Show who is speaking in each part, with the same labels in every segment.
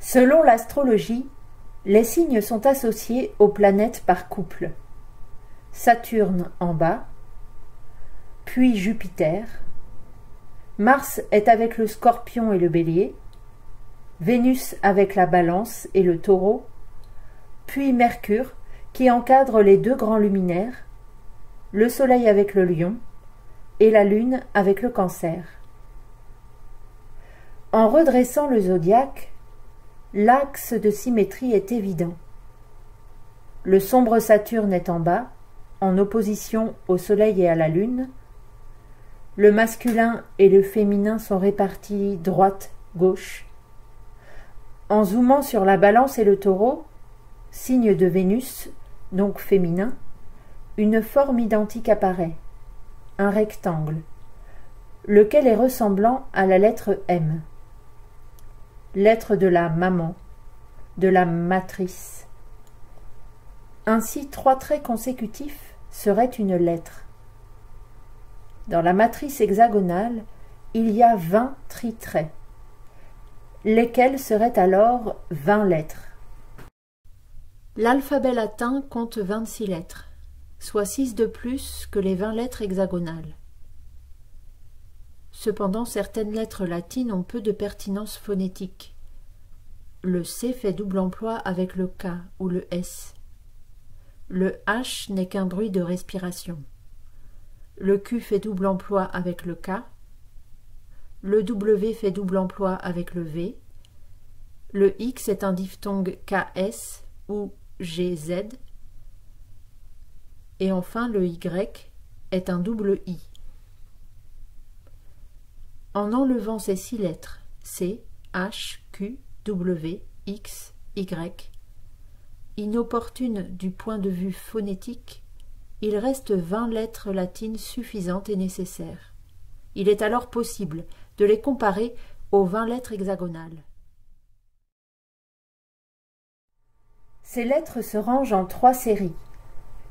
Speaker 1: Selon l'astrologie, les signes sont associés aux planètes par couple. Saturne en bas, puis Jupiter. Mars est avec le Scorpion et le Bélier, Vénus avec la Balance et le Taureau, puis Mercure qui encadre les deux grands luminaires, le Soleil avec le Lion et la Lune avec le Cancer. En redressant le zodiaque, l'axe de symétrie est évident. Le sombre Saturne est en bas, en opposition au Soleil et à la Lune. Le masculin et le féminin sont répartis droite-gauche. En zoomant sur la Balance et le Taureau, signe de Vénus, donc féminin, une forme identique apparaît, un rectangle, lequel est ressemblant à la lettre M, lettre de la maman, de la matrice. Ainsi, 3 traits consécutifs seraient une lettre. Dans la matrice hexagonale, il y a 20 tritraits, lesquels seraient alors 20 lettres. L'alphabet latin compte 26 lettres, soit 6 de plus que les 20 lettres hexagonales. Cependant, certaines lettres latines ont peu de pertinence phonétique. Le C fait double emploi avec le K ou le S. Le H n'est qu'un bruit de respiration. Le Q fait double emploi avec le K. Le W fait double emploi avec le V. Le X est un diphtongue KS ou GZ. Et enfin, le Y est un double I. En enlevant ces 6 lettres, C, H, Q, W, X, Y, inopportunes du point de vue phonétique, il reste 20 lettres latines suffisantes et nécessaires. Il est alors possible de les comparer aux 20 lettres hexagonales. Ces lettres se rangent en 3 séries,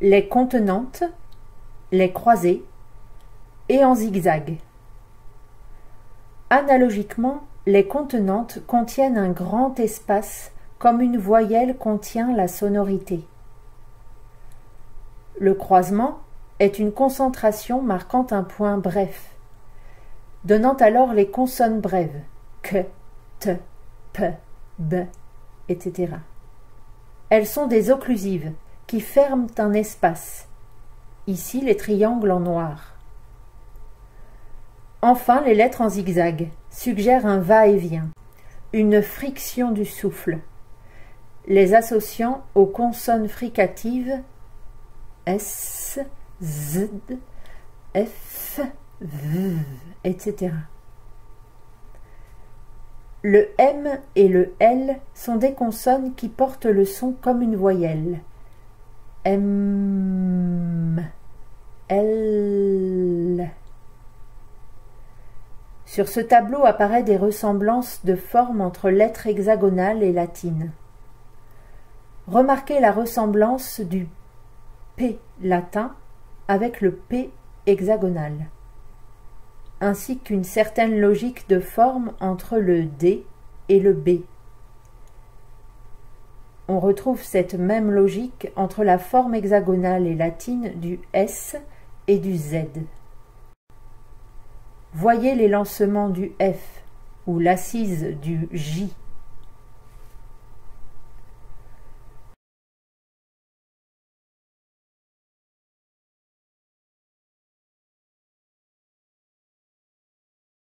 Speaker 1: les contenantes, les croisées et en zigzag. Analogiquement, les contenantes contiennent un grand espace comme une voyelle contient la sonorité. Le croisement est une concentration marquant un point bref, donnant alors les consonnes brèves que, te, pe, b, etc. Elles sont des occlusives qui ferment un espace, ici les triangles en noir. Enfin, les lettres en zigzag suggèrent un va-et-vient, une friction du souffle, les associant aux consonnes fricatives S, Z, F, V, etc. Le M et le L sont des consonnes qui portent le son comme une voyelle. M, L. Sur ce tableau apparaissent des ressemblances de formes entre lettres hexagonales et latines. Remarquez la ressemblance du P latin avec le P hexagonal, ainsi qu'une certaine logique de forme entre le D et le B. On retrouve cette même logique entre la forme hexagonale et latine du S et du Z. Voyez l'élancement du F ou l'assise du J